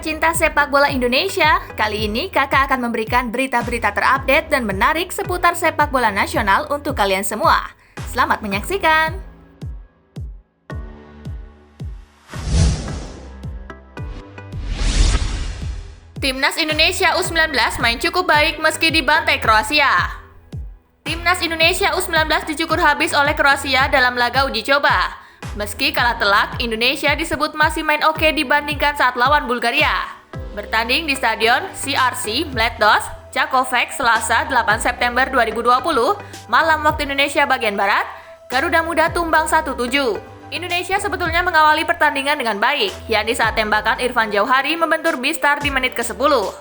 pecinta sepak bola Indonesia, kali ini kakak akan memberikan berita-berita terupdate dan menarik seputar sepak bola nasional untuk kalian semua. Selamat menyaksikan! Timnas Indonesia U19 main cukup baik meski dibantai Kroasia. Timnas Indonesia U19 dicukur habis oleh Kroasia dalam laga uji coba. Meski kalah telak, Indonesia disebut masih main oke dibandingkan saat lawan Bulgaria. Bertanding di Stadion CRC Mladost, Čakovec, Selasa 8 September 2020, malam waktu Indonesia bagian Barat, Garuda Muda tumbang 1-7. Indonesia sebetulnya mengawali pertandingan dengan baik, yakni saat tembakan Irfan Jauhari membentur Bistar di menit ke-10.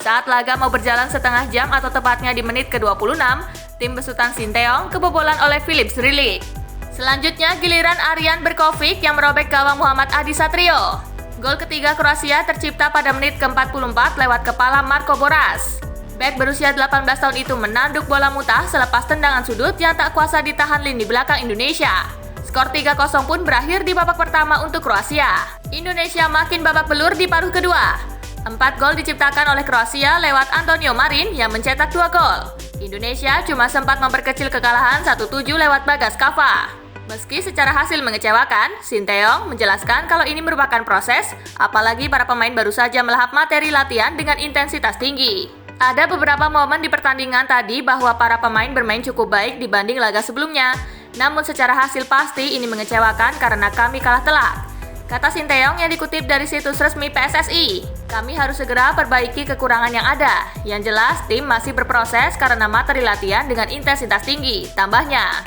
Saat laga mau berjalan setengah jam atau tepatnya di menit ke-26, tim besutan Sinteyong kebobolan oleh Philips Rilik. Selanjutnya giliran Aryan Berkovic yang merobek gawang Muhammad Adi Satrio. Gol ketiga Kroasia tercipta pada menit ke-44 lewat kepala Marko Boras. Bek berusia 18 tahun itu menanduk bola mutah selepas tendangan sudut yang tak kuasa ditahan lini belakang Indonesia. Skor 3-0 pun berakhir di babak pertama untuk Kroasia. Indonesia makin babak belur di paruh kedua. 4 gol diciptakan oleh Kroasia lewat Antonio Marin yang mencetak 2 gol. Indonesia cuma sempat memperkecil kekalahan 1-7 lewat Bagas Kava. Meski secara hasil mengecewakan, Sinteyong menjelaskan kalau ini merupakan proses, apalagi para pemain baru saja melahap materi latihan dengan intensitas tinggi. Ada beberapa momen di pertandingan tadi bahwa para pemain bermain cukup baik dibanding laga sebelumnya, namun secara hasil pasti ini mengecewakan karena kami kalah telak. Kata Sinteyong yang dikutip dari situs resmi PSSI, kami harus segera perbaiki kekurangan yang ada. Yang jelas, tim masih berproses karena materi latihan dengan intensitas tinggi, tambahnya.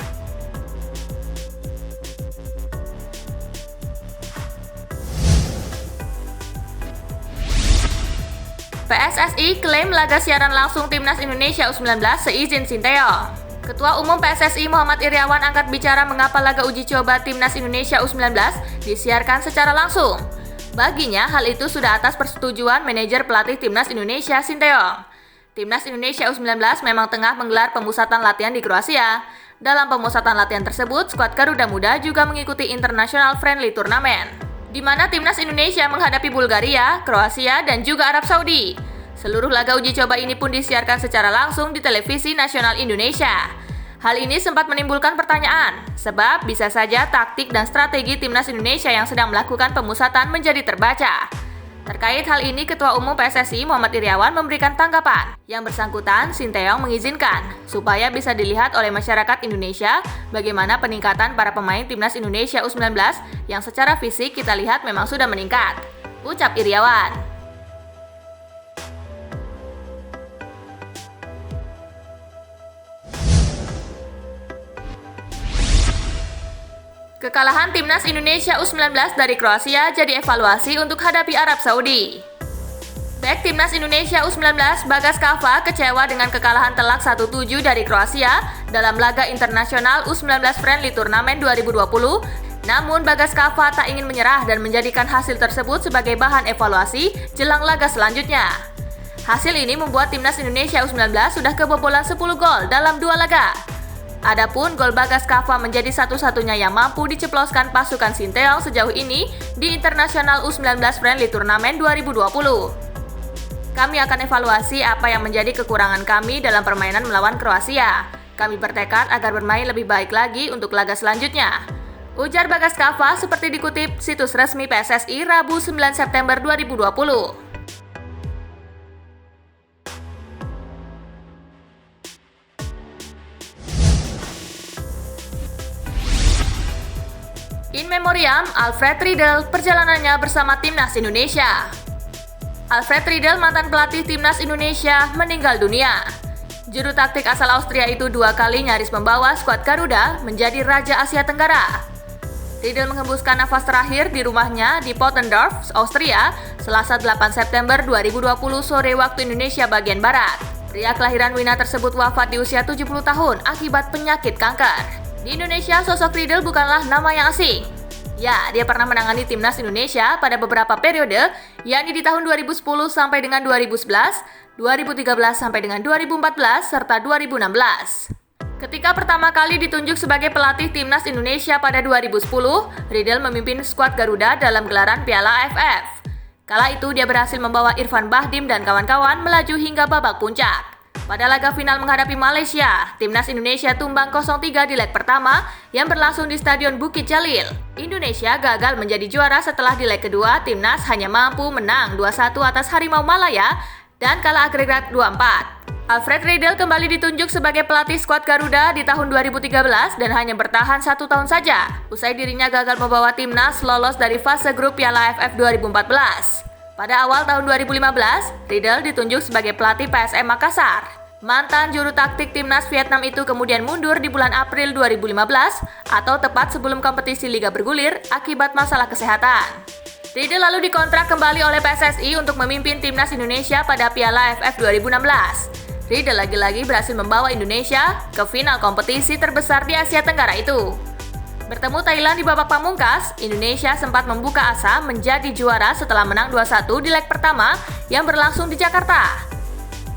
PSSI klaim laga siaran langsung Timnas Indonesia U19 seizin Sinteyong. Ketua Umum PSSI Muhammad Iryawan angkat bicara mengapa laga uji coba Timnas Indonesia U19 disiarkan secara langsung. Baginya, hal itu sudah atas persetujuan manajer pelatih Timnas Indonesia Sinteyong. Timnas Indonesia U19 memang tengah menggelar pemusatan latihan di Kroasia. Dalam pemusatan latihan tersebut, skuad Garuda Muda juga mengikuti International Friendly Tournament, di mana Timnas Indonesia menghadapi Bulgaria, Kroasia, dan juga Arab Saudi. Seluruh laga uji coba ini pun disiarkan secara langsung di televisi nasional Indonesia. Hal ini sempat menimbulkan pertanyaan, sebab bisa saja taktik dan strategi Timnas Indonesia yang sedang melakukan pemusatan menjadi terbaca. Terkait hal ini, Ketua Umum PSSI Muhammad Iryawan memberikan tanggapan. Yang bersangkutan, Sinteyong mengizinkan supaya bisa dilihat oleh masyarakat Indonesia bagaimana peningkatan para pemain Timnas Indonesia U19 yang secara fisik kita lihat memang sudah meningkat, ucap Iryawan. Kekalahan Timnas Indonesia U19 dari Kroasia jadi evaluasi untuk hadapi Arab Saudi. Bek Timnas Indonesia U19 Bagas Kava kecewa dengan kekalahan telak 1-7 dari Kroasia dalam laga internasional U19 Friendly Tournament 2020. Namun Bagas Kava tak ingin menyerah dan menjadikan hasil tersebut sebagai bahan evaluasi jelang laga selanjutnya. Hasil ini membuat Timnas Indonesia U19 sudah kebobolan 10 gol dalam 2 laga. Adapun gol Bagas Kava menjadi satu-satunya yang mampu diceploskan pasukan Sinteyong sejauh ini di International U19 Friendly Tournament 2020. Kami akan evaluasi apa yang menjadi kekurangan kami dalam permainan melawan Kroasia. Kami bertekad agar bermain lebih baik lagi untuk laga selanjutnya, ujar Bagas Kava seperti dikutip situs resmi PSSI Rabu 9 September 2020. In memoriam Alfred Riedel perjalanannya bersama Timnas Indonesia. Alfred Riedel, mantan pelatih Timnas Indonesia, meninggal dunia. Juru taktik asal Austria itu 2 kali nyaris membawa skuad Garuda menjadi Raja Asia Tenggara. Riedel menghembuskan nafas terakhir di rumahnya di Pottendorf, Austria, Selasa 8 September 2020 sore waktu Indonesia bagian Barat. Pria kelahiran Wina tersebut wafat di usia 70 tahun akibat penyakit kanker. Di Indonesia, sosok Riedel bukanlah nama yang asing. Ya, dia pernah menangani Timnas Indonesia pada beberapa periode, yakni di tahun 2010 sampai dengan 2011, 2013 sampai dengan 2014, serta 2016. Ketika pertama kali ditunjuk sebagai pelatih Timnas Indonesia pada 2010, Riedel memimpin skuad Garuda dalam gelaran Piala AFF. Kala itu dia berhasil membawa Irfan Bahdim dan kawan-kawan melaju hingga babak puncak. Pada laga final menghadapi Malaysia, Timnas Indonesia tumbang 0-3 di leg pertama yang berlangsung di Stadion Bukit Jalil. Indonesia gagal menjadi juara setelah di leg kedua Timnas hanya mampu menang 2-1 atas Harimau Malaya dan kalah agregat 2-4. Alfred Riedel kembali ditunjuk sebagai pelatih skuad Garuda di tahun 2013 dan hanya bertahan 1 tahun saja. Usai dirinya gagal membawa Timnas lolos dari fase grup Piala AFF 2014. Pada awal tahun 2015, Riedel ditunjuk sebagai pelatih PSM Makassar. Mantan juru taktik Timnas Vietnam itu kemudian mundur di bulan April 2015 atau tepat sebelum kompetisi Liga bergulir akibat masalah kesehatan. Riedel lalu dikontrak kembali oleh PSSI untuk memimpin Timnas Indonesia pada Piala AFF 2016. Riedel lagi-lagi berhasil membawa Indonesia ke final kompetisi terbesar di Asia Tenggara itu. Bertemu Thailand di babak pamungkas, Indonesia sempat membuka asa menjadi juara setelah menang 2-1 di leg pertama yang berlangsung di Jakarta.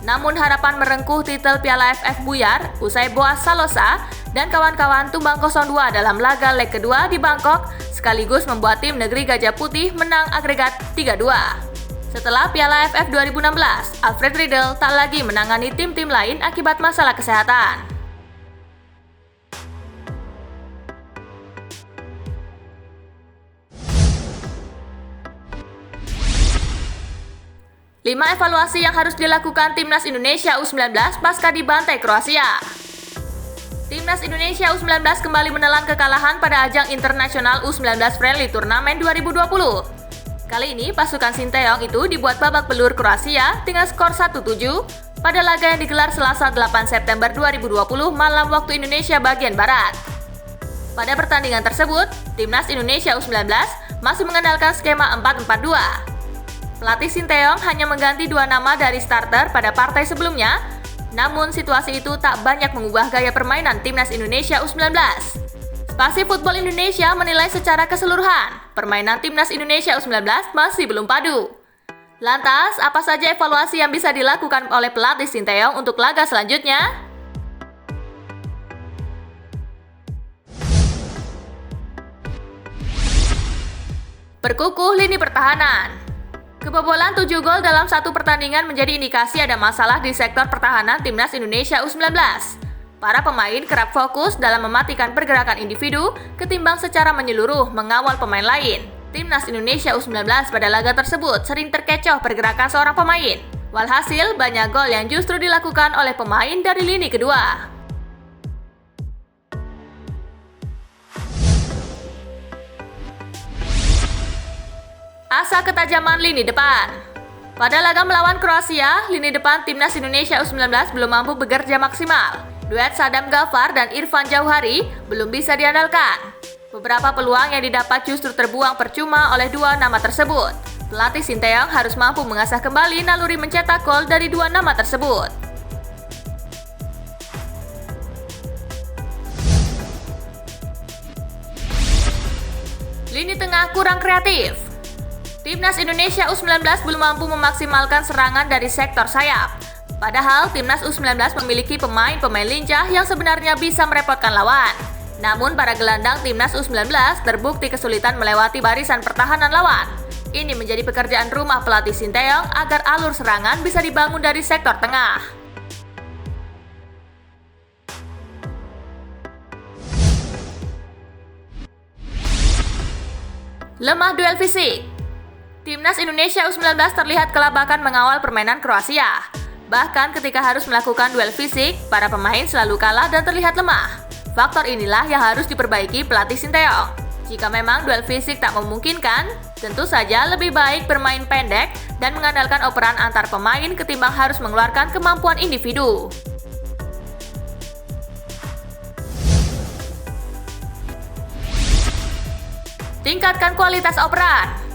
Namun harapan merengkuh titel Piala AFF buyar usai Boaz Salosa dan kawan-kawan tumbang 0-2 dalam laga leg kedua di Bangkok, sekaligus membuat tim negeri Gajah Putih menang agregat 3-2. Setelah Piala AFF 2016, Alfred Riedel tak lagi menangani tim-tim lain akibat masalah kesehatan. Lima evaluasi yang harus dilakukan Timnas Indonesia U19 pasca dibantai Kroasia. Timnas Indonesia U19 kembali menelan kekalahan pada ajang internasional U19 Friendly Turnamen 2020. Kali ini pasukan Sinteyong itu dibuat babak belur Kroasia dengan skor 1-7 pada laga yang digelar Selasa 8 September 2020 malam waktu Indonesia bagian Barat. Pada pertandingan tersebut, Timnas Indonesia U19 masih mengandalkan skema 4-4-2. Pelatih Sinteyong hanya mengganti 2 nama dari starter pada partai sebelumnya, namun situasi itu tak banyak mengubah gaya permainan Timnas Indonesia U19. Spasi Football Indonesia menilai secara keseluruhan, permainan Timnas Indonesia U19 masih belum padu. Lantas, apa saja evaluasi yang bisa dilakukan oleh pelatih Sinteyong untuk laga selanjutnya? Perkukuh lini pertahanan. Kebobolan 7 gol dalam satu pertandingan menjadi indikasi ada masalah di sektor pertahanan Timnas Indonesia U19. Para pemain kerap fokus dalam mematikan pergerakan individu ketimbang secara menyeluruh mengawal pemain lain. Timnas Indonesia U19 pada laga tersebut sering terkecoh pergerakan seorang pemain. Walhasil, banyak gol yang justru dilakukan oleh pemain dari lini kedua. Asa ketajaman lini depan. Pada laga melawan Kroasia, lini depan Timnas Indonesia U19 belum mampu bekerja maksimal. Duet Sadam Ghaffar dan Irfan Jauhari belum bisa diandalkan. Beberapa peluang yang didapat justru terbuang percuma oleh 2 nama tersebut. Pelatih Sinteyong harus mampu mengasah kembali naluri mencetak gol dari 2 nama tersebut. Lini tengah kurang kreatif. Timnas Indonesia U19 belum mampu memaksimalkan serangan dari sektor sayap. Padahal Timnas U19 memiliki pemain-pemain lincah yang sebenarnya bisa merepotkan lawan. Namun para gelandang Timnas U19 terbukti kesulitan melewati barisan pertahanan lawan. Ini menjadi pekerjaan rumah pelatih Sinteyong agar alur serangan bisa dibangun dari sektor tengah. Lemah duel fisik. Timnas Indonesia U19 terlihat kelabakan mengawal permainan Kroasia. Bahkan ketika harus melakukan duel fisik, para pemain selalu kalah dan terlihat lemah. Faktor inilah yang harus diperbaiki pelatih Sinteyong. Jika memang duel fisik tak memungkinkan, tentu saja lebih baik bermain pendek dan mengandalkan operan antar pemain ketimbang harus mengeluarkan kemampuan individu. Tingkatkan kualitas operan.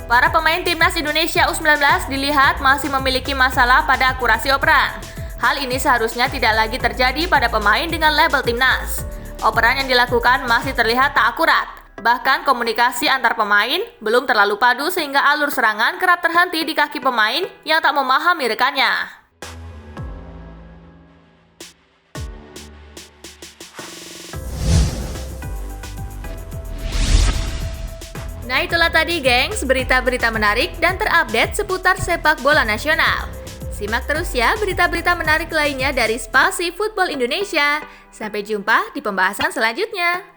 Para pemain Timnas Indonesia U19 dilihat masih memiliki masalah pada akurasi operan. Hal ini seharusnya tidak lagi terjadi pada pemain dengan label Timnas. Operan yang dilakukan masih terlihat tak akurat. Bahkan komunikasi antar pemain belum terlalu padu sehingga alur serangan kerap terhenti di kaki pemain yang tak memahami rekannya. Nah itulah tadi gengs, berita-berita menarik dan terupdate seputar sepak bola nasional. Simak terus ya berita-berita menarik lainnya dari Spasi Football Indonesia. Sampai jumpa di pembahasan selanjutnya.